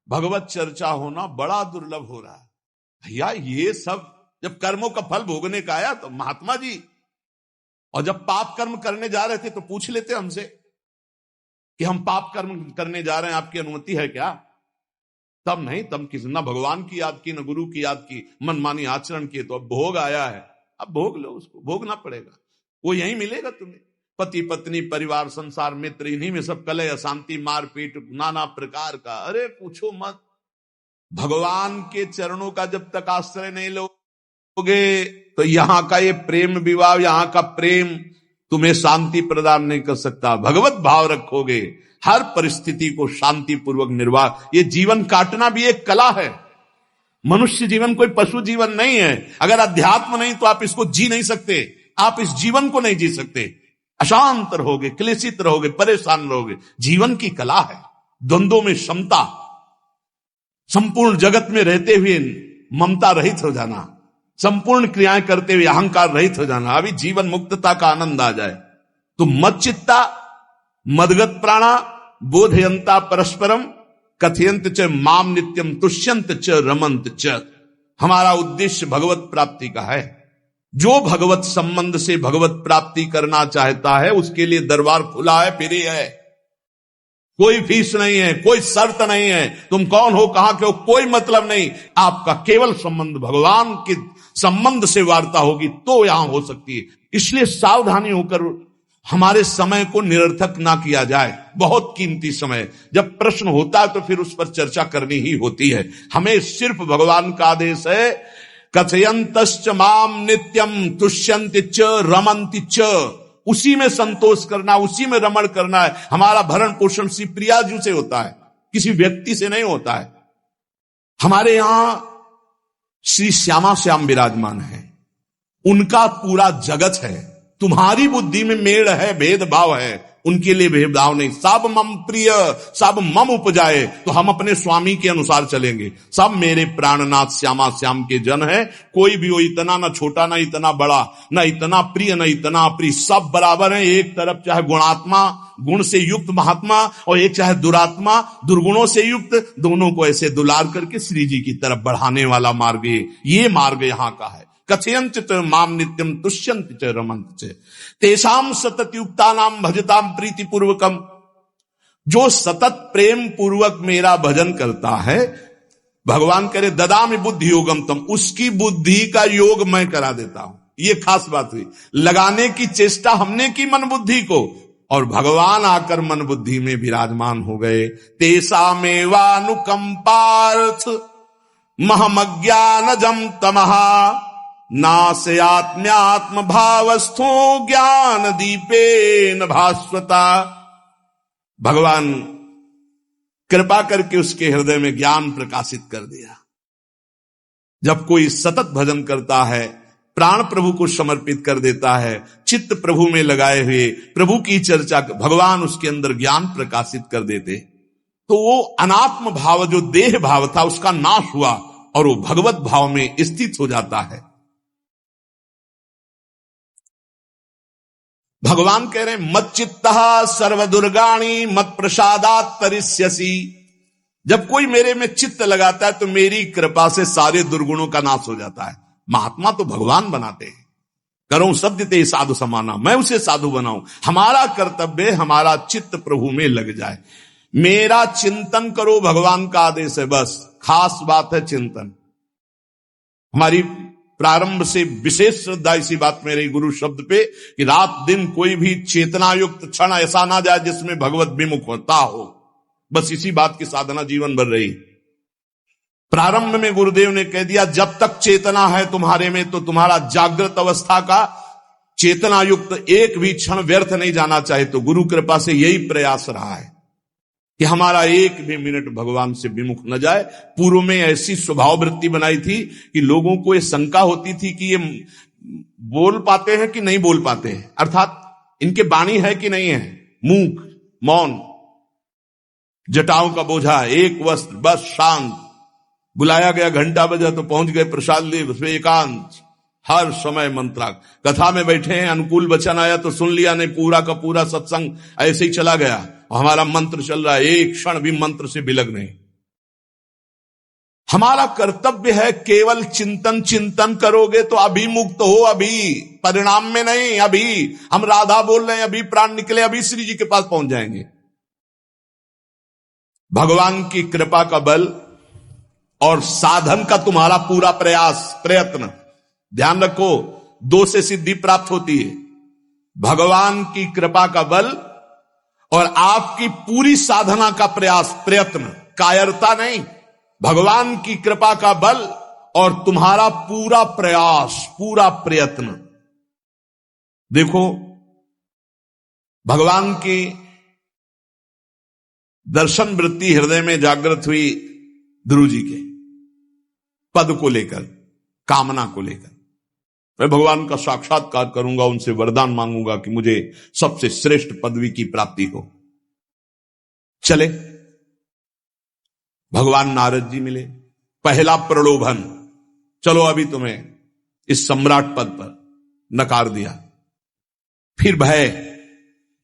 भगवत चर्चा होना बड़ा दुर्लभ हो रहा है। भैया ये सब जब कर्मों का फल भोगने का आया तो महात्मा जी, और जब पाप कर्म करने जा रहे थे तो पूछ लेते हमसे कि हम पाप कर्म करने जा रहे हैं, आपकी अनुमति है क्या? तब नहीं, तब किसी न भगवान की याद की न गुरु की याद की, मनमानी आचरण किए। तो अब भोग आया है, अब भोग लो, उसको भोगना पड़ेगा। वो यही मिलेगा तुम्हें। पति पत्नी परिवार संसार मित्र, इन्हीं में सब कलह अशांति मारपीट नाना प्रकार का। अरे पूछो मत, भगवान के चरणों का जब तक आश्रय नहीं लोगे तो यहां का ये प्रेम विवाह, यहां का प्रेम तुम्हें शांति प्रदान नहीं कर सकता। भगवत भाव रखोगे, हर परिस्थिति को शांति पूर्वक निर्वाह। ये जीवन काटना भी एक कला है। मनुष्य जीवन कोई पशु जीवन नहीं है। अगर अध्यात्म नहीं तो आप इसको जी नहीं सकते, आप इस जीवन को नहीं जी सकते। अशांत रहोगे, क्लेशित रहोगे, परेशान रहोगे। जीवन की कला है द्वंद्वों में समता, संपूर्ण जगत में रहते हुए ममता रहित हो जाना, संपूर्ण क्रियाएं करते हुए अहंकार रहित हो जाना। अभी जीवन मुक्तता का आनंद आ जाए तो मच्चित्ता मदगत प्राणा बोधयंता परस्परम कथयंत च माम नित्यम तुष्यंत च रमंत च। हमारा उद्देश्य भगवत प्राप्ति का है। जो भगवत संबंध से भगवत प्राप्ति करना चाहता है उसके लिए दरबार खुला है, फ्री है। कोई फीस नहीं है, कोई शर्त नहीं है। तुम कौन हो, कहां के हो, कोई मतलब नहीं। आपका केवल संबंध भगवान के संबंध से वार्ता होगी तो यहां हो सकती है। इसलिए सावधानी होकर हमारे समय को निरर्थक ना किया जाए। बहुत कीमती समय, जब प्रश्न होता है तो फिर उस पर चर्चा करनी ही होती है। हमें सिर्फ भगवान का आदेश है, कथयंतश्च माम नित्यम तुष्यन्ति च रमन्ति च। उसी में संतोष करना, उसी में रमण करना है। हमारा भरण पोषण श्री प्रिया जी से होता है, किसी व्यक्ति से नहीं होता है। हमारे यहां श्री श्यामा श्याम विराजमान है, उनका पूरा जगत है। तुम्हारी बुद्धि में मेड़ है, भेदभाव है, उनके लिए भेदभाव नहीं। सब मम प्रिय, सब मम उपजाए, तो हम अपने स्वामी के अनुसार चलेंगे। सब मेरे प्राणनाथ श्यामा श्याम के जन है। कोई भी हो, इतना ना छोटा ना इतना बड़ा, ना इतना प्रिय ना इतना अप्रिय, सब बराबर है। एक तरफ चाहे गुणात्मा, गुण से युक्त महात्मा, और एक चाहे दुरात्मा, दुर्गुणों से युक्त, दोनों को ऐसे दुलार करके श्री जी की तरफ बढ़ाने वाला मार्ग ये मार्ग यहां का है। कथयंत च माम नित्यम तुष्यंत च रमंत च तेषाम सतत युक्ता नाम भजताम प्रीति पूर्वकम। जो सतत प्रेम पूर्वक मेरा भजन करता है, भगवान करे ददामि बुद्धि योगम तम, उसकी बुद्धि का योग मैं करा देता हूं। ये खास बात हुई। लगाने की चेष्टा हमने की मन बुद्धि को, और भगवान आकर मन बुद्धि में विराजमान हो गए। तेषामेवानुकंपार्थ महमज्ञानजम तमहा नास्यात्म्यात्म भावस्थो ज्ञान दीपेन भास्वता। भगवान कृपा करके उसके हृदय में ज्ञान प्रकाशित कर दिया। जब कोई सतत भजन करता है, प्राण प्रभु को समर्पित कर देता है, चित्त प्रभु में लगाए हुए प्रभु की चर्चा, भगवान उसके अंदर ज्ञान प्रकाशित कर देते, तो वो अनात्म भाव जो देह भाव था उसका नाश हुआ और वो भगवत भाव में स्थित हो जाता है। भगवान कह रहे हैं मत चित्तः सर्वदुर्गाणि मत प्रसादात् तरिष्यसि। जब कोई मेरे में चित्त लगाता है तो मेरी कृपा से सारे दुर्गुणों का नाश हो जाता है। महात्मा तो भगवान बनाते हैं। करो सद्यते साधु समाना, मैं उसे साधु बनाऊं। हमारा कर्तव्य, हमारा चित्त प्रभु में लग जाए। मेरा चिंतन करो, भगवान का आदेश है। बस खास बात है चिंतन। हमारी प्रारंभ से विशेष श्रद्धा इसी बात में रही गुरु शब्द पे कि रात दिन कोई भी चेतनायुक्त क्षण ऐसा ना जाए जिसमें भगवत विमुख होता हो। बस इसी बात की साधना जीवन भर रही। प्रारंभ में गुरुदेव ने कह दिया जब तक चेतना है तुम्हारे में तो तुम्हारा जागृत अवस्था का चेतनायुक्त एक भी क्षण व्यर्थ नहीं जाना चाहिए। तो गुरु कृपा से यही प्रयास रहा है कि हमारा एक भी मिनट भगवान से विमुख न जाए। पूर्व में ऐसी स्वभाव वृत्ति बनाई थी कि लोगों को ये शंका होती थी कि ये बोल पाते हैं कि नहीं बोल पाते हैं, अर्थात इनके वाणी है कि नहीं है। मूक, मौन, जटाओं का बोझा, एक वस्त्र, बस शांत। बुलाया गया, घंटा बजा तो पहुंच गए प्रसाद ले, उसमें एकांत, हर समय मंत्रा। कथा में बैठे हैं, अनुकूल वचन आया तो सुन लिया, नहीं पूरा का पूरा सत्संग ऐसे ही चला गया। हमारा मंत्र चल रहा है, एक क्षण भी मंत्र से बिलग नहीं। हमारा कर्तव्य है केवल चिंतन, चिंतन करोगे तो अभिमुक्त हो, अभी परिणाम में नहीं। अभी हम राधा बोल रहे हैं, अभी प्राण निकले, अभी श्री जी के पास पहुंच जाएंगे। भगवान की कृपा का बल और साधन का तुम्हारा पूरा प्रयास, प्रयत्न, ध्यान रखो, दो से सिद्धि प्राप्त होती है। भगवान की कृपा का बल और आपकी पूरी साधना का प्रयास, प्रयत्न, कायरता नहीं। भगवान की कृपा का बल और तुम्हारा पूरा प्रयास, पूरा प्रयत्न। देखो, भगवान की दर्शन वृत्ति हृदय में जागृत हुई ध्रुव जी के पद को लेकर, कामना को लेकर। मैं भगवान का साक्षात्कार करूंगा, उनसे वरदान मांगूंगा कि मुझे सबसे श्रेष्ठ पदवी की प्राप्ति हो। चले, भगवान नारद जी मिले। पहला प्रलोभन, चलो अभी तुम्हें इस सम्राट पद पर नकार दिया। फिर भय,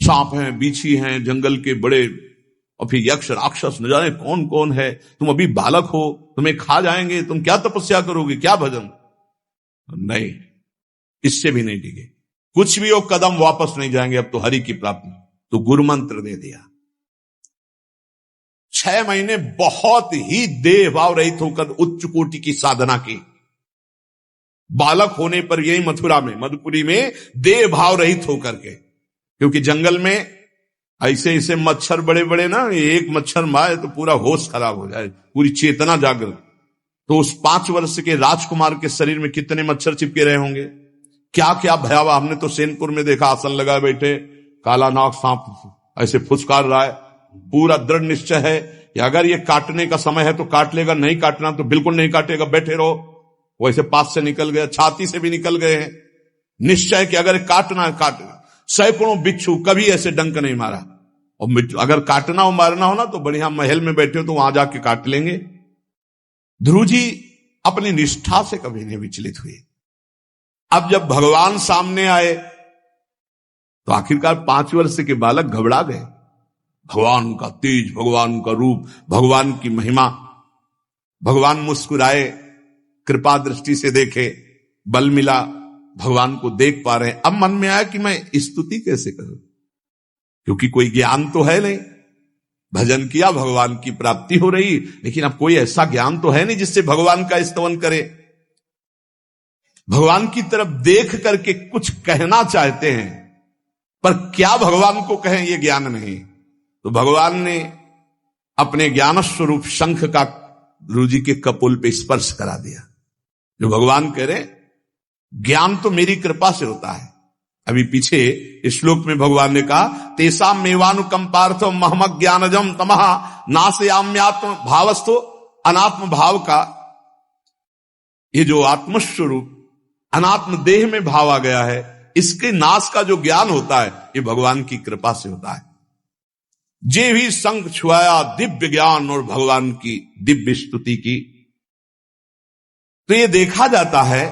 सांप हैं, बीछी हैं, जंगल के बड़े, और फिर यक्ष राक्षस, न जाने कौन कौन है। तुम अभी बालक हो, तुम्हें खा जाएंगे, तुम क्या तपस्या करोगे, क्या भजन। नहीं, इससे भी नहीं डिगे, कुछ भी हो, कदम वापस नहीं जाएंगे, अब तो हरि की प्राप्ति। तो गुरु मंत्र दे दिया। 6 महीने बहुत ही देह भाव रहित होकर उच्च कोटि की साधना की। बालक होने पर यही मथुरा में, मधुपुरी में देह भाव रहित होकर के, क्योंकि जंगल में ऐसे ऐसे मच्छर बड़े बड़े ना, एक मच्छर मारे तो पूरा होश खराब हो जाए, पूरी चेतना जागृत। तो उस 5 वर्ष के राजकुमार के शरीर में कितने मच्छर चिपके रहे होंगे, क्या क्या भयावह। हमने तो सेनपुर में देखा, आसन लगाए बैठे, काला नाग सांप ऐसे फुसकार रहा है। पूरा दृढ़ निश्चय है कि अगर ये काटने का समय है तो काट लेगा, नहीं काटना तो बिल्कुल नहीं काटेगा, बैठे रहो। वैसे पास से निकल गया, छाती से भी निकल गए हैं। निश्चय कि अगर काटना है काटेगा। सैकड़ों बिच्छू, कभी ऐसे डंक नहीं मारा। और अगर काटना हो, मारना हो ना, तो बढ़िया महल में बैठे हो तो वहां जाके काट लेंगे। ध्रुव जी अपनी निष्ठा से कभी नहीं विचलित हुए। अब जब भगवान सामने आए तो आखिरकार 5 वर्ष के बालक घबरा गए। भगवान का तेज, भगवान का रूप, भगवान की महिमा। भगवान मुस्कुराए, कृपा दृष्टि से देखे, बल मिला, भगवान को देख पा रहे हैं। अब मन में आया कि मैं स्तुति कैसे करूं, क्योंकि कोई ज्ञान तो है नहीं। भजन किया, भगवान की प्राप्ति हो रही, लेकिन अब कोई ऐसा ज्ञान तो है नहीं जिससे भगवान का स्तवन करे। भगवान की तरफ देख करके कुछ कहना चाहते हैं, पर क्या भगवान को कहें ये ज्ञान नहीं। तो भगवान ने अपने ज्ञान स्वरूप शंख का ध्रुव जी के कपोल पे स्पर्श करा दिया। जो भगवान कह रहे, ज्ञान तो मेरी कृपा से होता है। अभी पीछे इस श्लोक में भगवान ने कहा, तेसाम मेवानुकंपार्थो महमक ज्ञानजम तमहा नासयाम्यात्म भावस्थो। अनात्म भाव का ये जो आत्मस्वरूप अनात्म देह में भाव आ गया है, इसके नाश का जो ज्ञान होता है, ये भगवान की कृपा से होता है। जे भी संग छुआया दिव्य ज्ञान और भगवान की दिव्य स्तुति की। तो ये देखा जाता है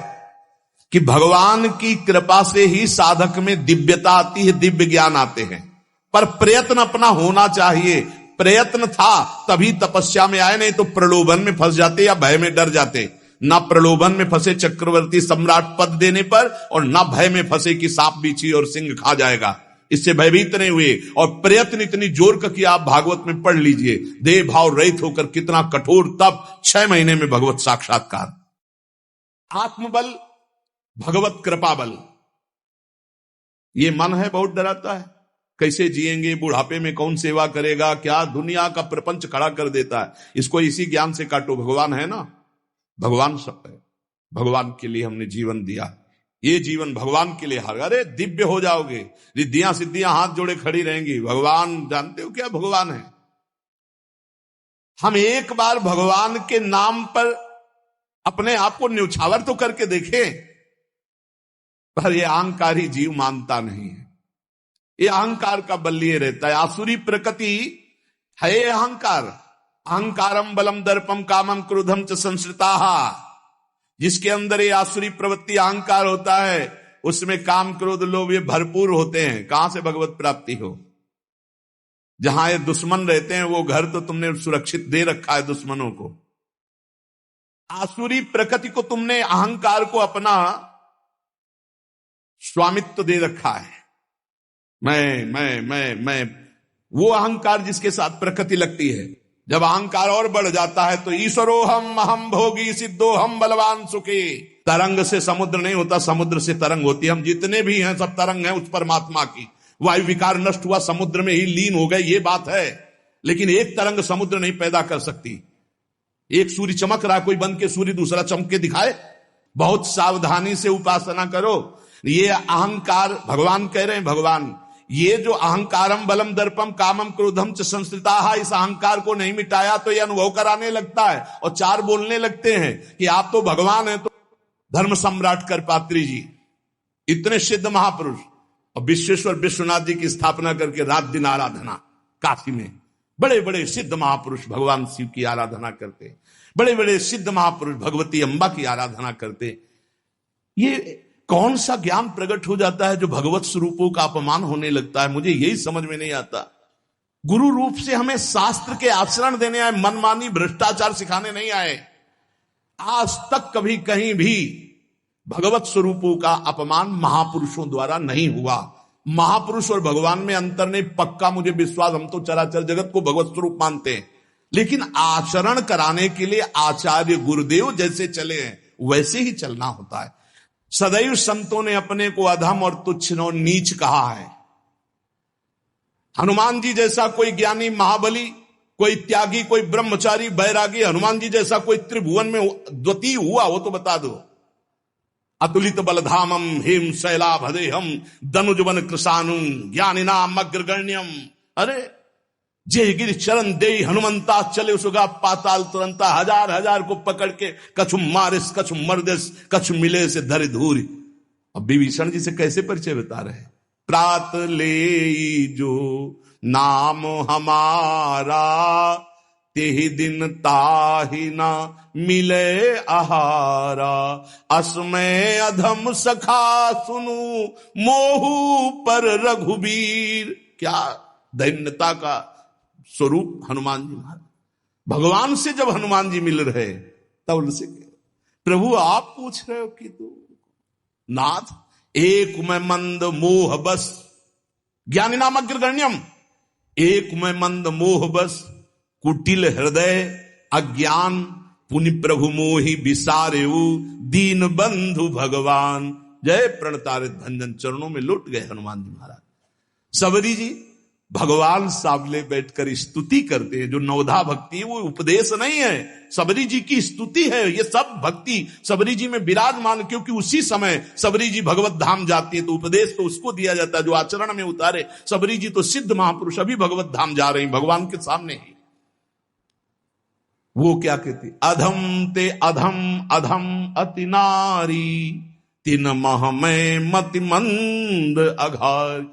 कि भगवान की कृपा से ही साधक में दिव्यता आती है, दिव्य ज्ञान आते हैं। पर प्रयत्न अपना होना चाहिए। प्रयत्न था तभी तपस्या में आए, नहीं तो प्रलोभन में फंस जाते या भय में डर जाते। ना प्रलोभन में फंसे चक्रवर्ती सम्राट पद देने पर, और ना भय में फंसे कि सांप बीछी और सिंह खा जाएगा, इससे भयभीत नहीं हुए। और प्रयत्न इतनी जोर का कि आप भागवत में पढ़ लीजिए, देह भाव रहित होकर कितना कठोर तप, 6 महीने में भगवत साक्षात्कार। आत्मबल, भगवत कृपा बल। ये मन है बहुत डराता है, कैसे जिएंगे, बुढ़ापे में कौन सेवा करेगा, क्या दुनिया का प्रपंच खड़ा कर देता है। इसको इसी ज्ञान से काटो। भगवान है ना, भगवान सब है, भगवान के लिए हमने जीवन दिया, ये जीवन भगवान के लिए। अरे दिव्य हो जाओगे, रिद्धियां सिद्धियां हाथ जोड़े खड़ी रहेंगी। भगवान जानते हो क्या भगवान है। हम एक बार भगवान के नाम पर अपने आप को न्यौछावर तो करके देखें, पर यह अहंकारी जीव मानता नहीं है। ये अहंकार का बल लिए रहता है। आसुरी प्रकृति है अहंकार। अहंकारम बलम दर्पम कामम क्रोधम च संश्रिता। जिसके अंदर ये आसुरी प्रवृत्ति अहंकार होता है, उसमें काम क्रोध लोभ ये भरपूर होते हैं। कहां से भगवत प्राप्ति हो। जहां ये दुश्मन रहते हैं वो घर तो तुमने सुरक्षित दे रखा है दुश्मनों को। आसुरी प्रकृति को तुमने, अहंकार को अपना स्वामित्व दे रखा है। मैं वो अहंकार जिसके साथ प्रकृति लगती है। जब अहंकार और बढ़ जाता है तो ईश्वरोहम अहम भोगी सिद्धोहम बलवान सुखी। तरंग से समुद्र नहीं होता, समुद्र से तरंग होती है। हम जितने भी हैं सब तरंग हैं उस परमात्मा की। वायु विकार नष्ट हुआ, समुद्र में ही लीन हो गए, ये बात है। लेकिन एक तरंग समुद्र नहीं पैदा कर सकती। एक सूर्य चमक रहा है, कोई बंद के सूर्य दूसरा चमक के दिखाए? बहुत सावधानी से उपासना करो। ये अहंकार, भगवान कह रहे हैं, भगवान ये जो अहंकारम बलम दर्पम कामम क्रोधम च संस्कृता, इस अहंकार को नहीं मिटाया तो ये अनुभव कराने लगता है और चार बोलने लगते हैं कि आप तो भगवान हैं। तो धर्म सम्राट करपात्री जी, इतने सिद्ध महापुरुष, और विश्वेश्वर विश्वनाथ जी की स्थापना करके रात दिन आराधना, काशी में बड़े बड़े सिद्ध महापुरुष भगवान शिव की आराधना करते, बड़े बड़े सिद्ध महापुरुष भगवती अम्बा की आराधना करते। ये कौन सा ज्ञान प्रकट हो जाता है जो भगवत स्वरूपों का अपमान होने लगता है? मुझे यही समझ में नहीं आता। गुरु रूप से हमें शास्त्र के आचरण देने आए, मनमानी भ्रष्टाचार सिखाने नहीं आए। आज तक कभी कहीं भी भगवत स्वरूपों का अपमान महापुरुषों द्वारा नहीं हुआ। महापुरुष और भगवान में अंतर नहीं, पक्का मुझे विश्वास। हम तो चराचर जगत को भगवत स्वरूप मानते हैं, लेकिन आचरण कराने के लिए आचार्य गुरुदेव जैसे चले हैं वैसे ही चलना होता है। सदैव संतों ने अपने को अधम और तुच्छ और नीच कहा है। हनुमान जी जैसा कोई ज्ञानी, महाबली, कोई त्यागी, कोई ब्रह्मचारी, बैरागी, हनुमान जी जैसा कोई त्रिभुवन में द्वितीय हुआ हो तो बता दो। अतुलित बलधामम हेम शैलाभदेहम दनुजवन कृशानुम ज्ञानिनाम अग्रगण्यम। अरे जे गिर चरण दे हनुमंता चले सुगा पाताल तुरंता। हजार हजार को पकड़ के कछु मारिस कछु मर्दिस कछु मिले से धरे धूरी। अब विभीषण जी से कैसे परिचय बता रहे? प्रात ले जो नाम हमारा तेहि दिन ताहि ना मिले आहारा। असमय अधम सखा सुनु मोहू पर रघुबीर। क्या दैन्यता का स्वरूप हनुमान जी महाराज। भगवान से जब हनुमान जी मिल रहे तब उनसे प्रभु आप पूछ रहे हो कि तू नाथ एक में मंद मोह बस ज्ञानी नाम अग्रगण्यम। एक में मंद मोह बस कुटिल हृदय अज्ञान पुनि प्रभु मोहि विसारेऊ दीन बंधु भगवान। जय प्रणतारित भंजन चरणों में लुट गए हनुमान जी महाराज। सबरी जी भगवान सामने बैठकर स्तुति करते हैं। जो नवधा भक्ति है वो उपदेश नहीं है, सबरी जी की स्तुति है। ये सब भक्ति सबरी जी में विराजमान, क्योंकि उसी समय सबरी जी भगवत धाम जाती है तो उपदेश तो उसको दिया जाता है जो आचरण में उतारे। सबरी जी तो सिद्ध महापुरुष अभी भगवत धाम जा रहे हैं भगवान के सामने ही। वो क्या कहते? अधम ते अधम अधम अति नारी तिन मह में मति मंद अघार।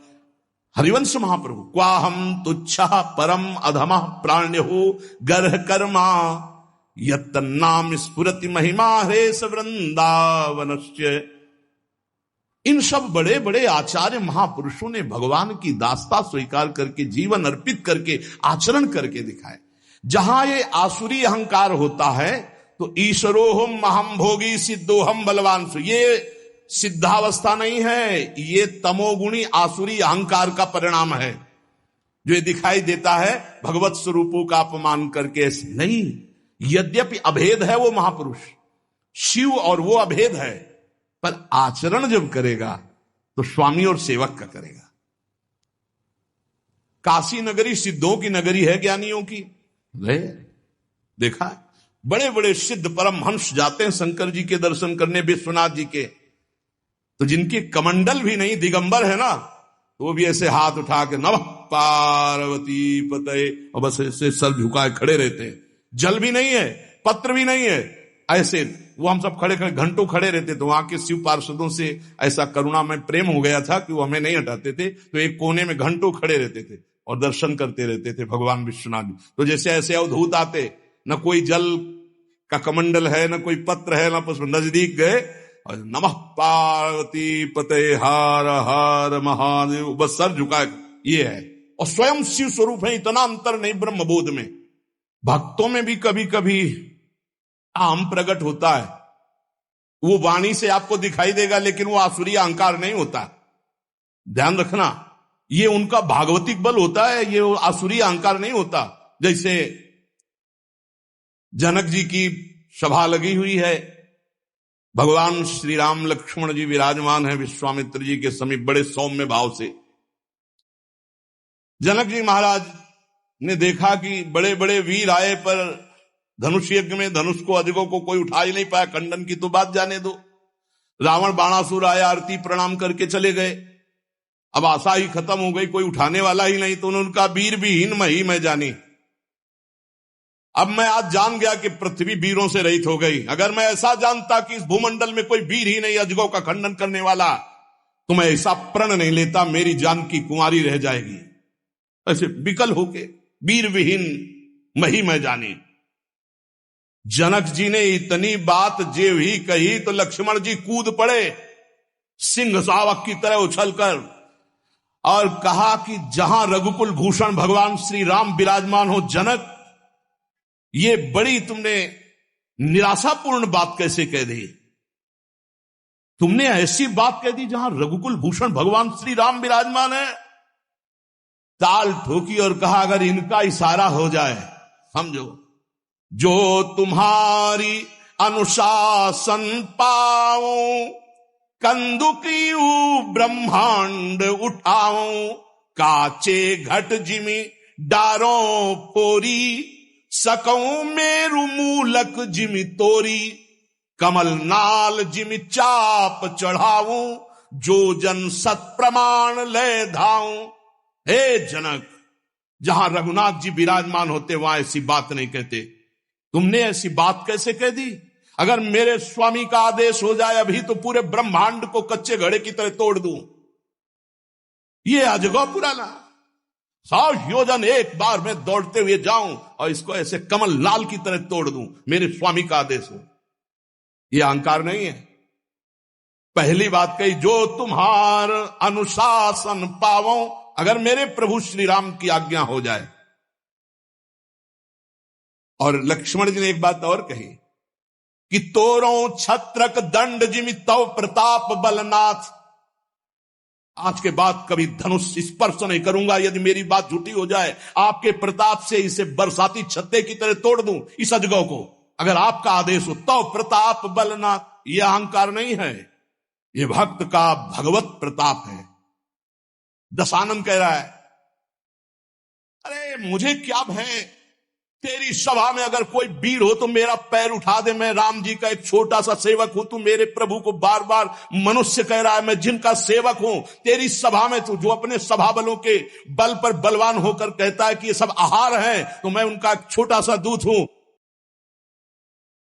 हरिवंश महाप्रभु क्वाहम तुच्छ परम अधम प्राण्यो गर्ह कर्मा यत्तन्नाम स्फुरति महिमा हरेश वृंदावनस्य। इन सब बड़े बड़े आचार्य महापुरुषों ने भगवान की दास्ता स्वीकार करके जीवन अर्पित करके आचरण करके दिखाए। जहां ये आसुरी अहंकार होता है तो ईश्वरोहम अहम भोगी सिद्धोहम बलवान। ये सिद्धावस्था नहीं है, ये तमोगुणी आसुरी अहंकार का परिणाम है जो ये दिखाई देता है भगवत स्वरूपों का अपमान करके। नहीं, यद्यपि अभेद है वो महापुरुष शिव और वो अभेद है, पर आचरण जब करेगा तो स्वामी और सेवक का करेगा। काशी नगरी सिद्धों की नगरी है, ज्ञानियों की। देखा बड़े बड़े सिद्ध परमहंस जाते हैं शंकर जी के दर्शन करने, विश्वनाथ जी के, तो जिनके कमंडल भी नहीं, दिगंबर है ना, तो वो भी ऐसे हाथ उठा के नमः पार्वती पतये और बस ऐसे सर झुकाए खड़े रहते हैं। जल भी नहीं है, पत्र भी नहीं है, ऐसे वो हम सब खड़े खड़े घंटों खड़े रहते। तो वहां के शिव पार्षदों से ऐसा करुणा में प्रेम हो गया था कि वो हमें नहीं हटाते थे, तो एक कोने में घंटों खड़े रहते थे और दर्शन करते रहते थे भगवान विश्वनाथ। तो जैसे ऐसे अवधूत आते, न कोई जल का कमंडल है, न कोई पत्र है, न पुष्प, नजदीक गए और नमः पार्वती पते हार हार महादेव, बस सर झुका, ये है। और स्वयं शिव स्वरूप है, इतना अंतर नहीं ब्रह्मबोध में। भक्तों में भी कभी कभी काम प्रकट होता है, वो वाणी से आपको दिखाई देगा, लेकिन वो आसुरी अहंकार नहीं होता। ध्यान रखना, ये उनका भागवतिक बल होता है, ये आसुरी अहंकार नहीं होता। जैसे जनक जी की सभा लगी हुई है, भगवान श्री राम लक्ष्मण जी विराजमान है विश्वामित्र जी के समीप बड़े सौम्य भाव से। जनक जी महाराज ने देखा कि बड़े बड़े वीर आए, पर धनुष यज्ञ में धनुष को अजगों को कोई उठा ही नहीं पाया। खंडन की तो बात जाने दो, रावण बाणासुर आया, आरती प्रणाम करके चले गए। अब आशा ही खत्म हो गई, कोई उठाने वाला ही नहीं। तो उन्होंने कहा वीर विहीन मही मैं जानी। अब मैं आज जान गया कि पृथ्वी वीरों से रहित हो गई। अगर मैं ऐसा जानता कि इस भूमंडल में कोई वीर ही नहीं अजगों का खंडन करने वाला, तो मैं ऐसा प्रण नहीं लेता, मेरी जान की कुंवारी रह जाएगी। ऐसे विकल होके वीर विहीन मही मैं जानी। जनक जी ने इतनी बात जेव ही कही तो लक्ष्मण जी कूद पड़े सिंह शावक की तरह उछलकर, और कहा कि जहां रघुकुल भूषण भगवान श्री राम विराजमान हो जनक, ये बड़ी तुमने निराशापूर्ण बात कैसे कह दी? तुमने ऐसी बात कह दी जहां रघुकुल भूषण भगवान श्री राम विराजमान है। ताल ठोकी और कहा अगर इनका इशारा हो जाए, समझो, जो तुम्हारी अनुशासन पाओ, कंदुकी ब्रह्मांड उठाओ, काचे घट जिमी डारों पोरी, सकऊं मेरु मूलक जिमि तोरी, कमल नाल जिमि चाप चढ़ाऊं, जो जन सत प्रमाण ले धाऊं। हे जनक, जहां रघुनाथ जी विराजमान होते वहां ऐसी बात नहीं कहते। तुमने ऐसी बात कैसे कह दी? अगर मेरे स्वामी का आदेश हो जाए अभी तो पूरे ब्रह्मांड को कच्चे घड़े की तरह तोड़ दूं। ये अजगौ पुराना 100 योजन एक बार में दौड़ते हुए जाऊं और इसको ऐसे कमल लाल की तरह तोड़ दूं, मेरे स्वामी का आदेश हो। यह अहंकार नहीं है। पहली बात कही, जो तुम्हार अनुशासन पावो, अगर मेरे प्रभु श्री राम की आज्ञा हो जाए। और लक्ष्मण जी ने एक बात और कही कि तोरों छत्रक दंड जिमि तव प्रताप बलनाथ। आज के बाद कभी धनुष स्पर्श नहीं करूंगा यदि मेरी बात झूठी हो जाए। आपके प्रताप से इसे बरसाती छत्ते की तरह तोड़ दूं इस अजगौ को, अगर आपका आदेश हो। तव प्रताप बलनाथ, यह अहंकार नहीं है, यह भक्त का भगवत प्रताप है। दशानन कह रहा है, अरे मुझे क्या भय, तेरी सभा में अगर कोई वीर हो तो मेरा पैर उठा दे। मैं राम जी का एक छोटा सा सेवक हूं। तू मेरे प्रभु को बार बार मनुष्य कह रहा है, मैं जिनका सेवक हूं। तेरी सभा में तू जो अपने सभा बलों के बल पर बलवान होकर कहता है कि ये सब आहार है, तो मैं उनका एक छोटा सा दूत हूं।